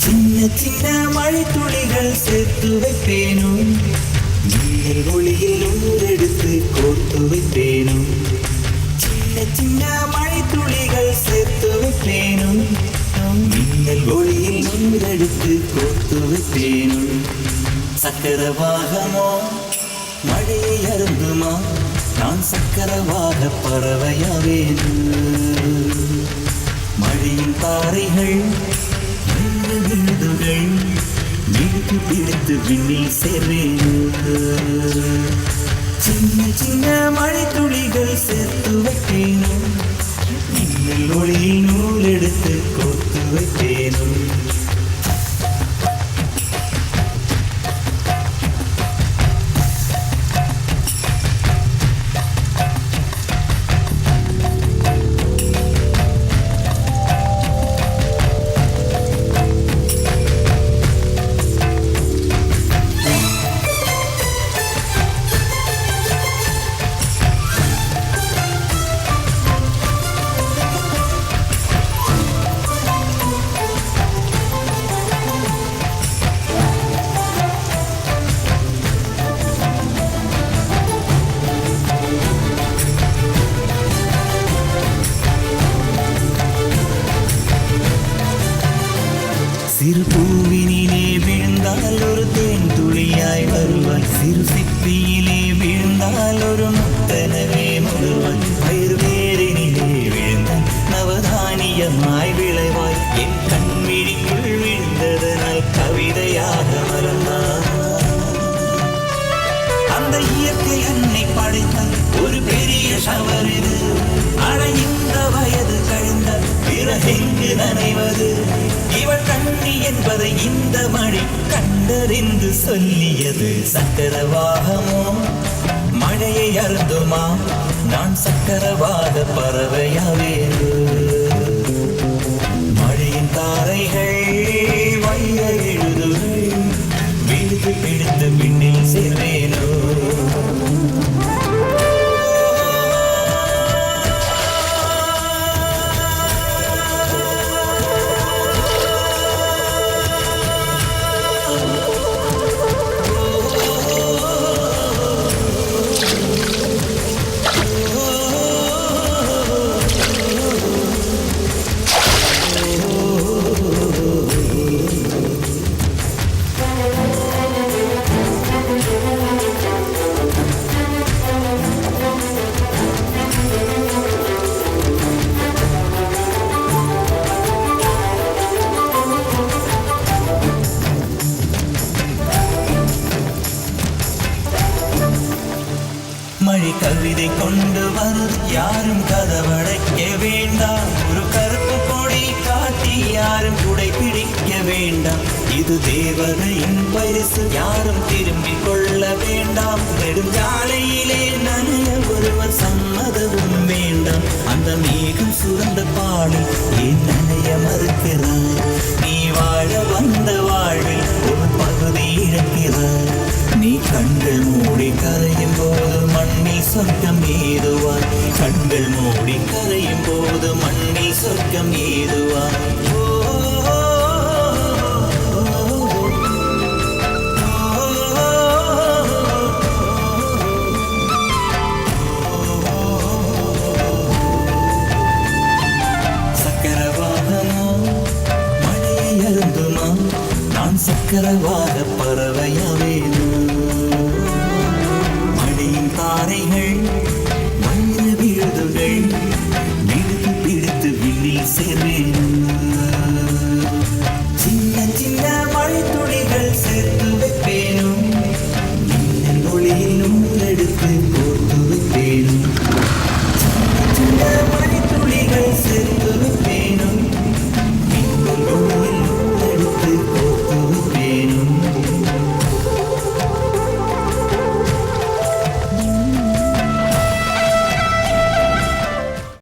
சின்ன சின்ன மழை துளிகள் சேர்த்து வைப்பேனும், மின்னல் ஒளியில் ஊரெடுத்து கோர்த்து வைப்பேனும். சின்ன சின்ன மழை துளிகள் சேர்த்து வைப்பேனும், மின்னல் ஒளியில் ஊரெடுத்து கோர்த்து வைப்பேனும். சக்கரவாகமோ மழையை அருந்துமா, நான் சக்கரவாக பறவையாவேன். மழையின் தாரைகள் விழுதுகள் விழுத்து பிடித்து விண்ணில் சேர்வேன். சின்ன சின்ன மழை துளிகள் சேர்த்து வைப்பேனும், மின்னல் ஒளியில் நூல் எடுத்து கோர்த்து வைப்பேனும். சிறு பூவினிலே விழுந்தால் ஒரு தேன் துளியாய் வருவாய், சிறு சிப்பியிலே விழுந்தால் ஒரு முத்தனவே முழுவாய், பயிர் வேரினிலே விழுந்தால் நவதானியமாய் விளைவாய். என் கண்விழிக்குள் விழுந்ததனால் கவிதையாக மறந்தார். அந்த இயற்கை என்னை படைத்தால் ஒரு பெரிய ஷவர் இது. அட இந்த வயது கழிந்த பிறகெங்கு நனைவது, இவள் கண்ணி என்பதை இந்த மழை கண்டறிந்து சொல்லியது. சக்கரவாகமோ மழையை அருந்துமா, நான் சக்கரவாக பறவையாவேன். மழையின் தாரைகள் வைர எழுதுகள் விழுது பிடித்து பின்னில் சேர்வேனோ. மழை கவிதை கொண்டு வருது, யாரும் கதவடைக்க வேண்டாம். ஒரு கருப்பு கொடி காட்டி யாரும் குடை பிடிக்க வேண்டாம். இது தேவதையின் பரிசு, யாரும் திரும்பிக் கொள்ள வேண்டாம். நெடுஞ்சாலையிலே நனைய ஒருவர் சம்மதமும் வேண்டாம். அந்த மேகம் சுரந்த பாடல் ஏன் நனைய மறுக்கிறாய்? நீ வாழ வந்த வாழ்வில் ஒரு பகுதி இழக்கிறாய். நீ கண்கள் மூடி கரையும் போது மண்ணில் சொர்க்கம் ஏதுவாய். கண்கள் மூடி கரையும் போது மண்ணில் சொர்க்கம் ஏதுவாய். சக்கரவாகமோ மழையை அருந்துமா, நான் சக்கரவாக பறவையா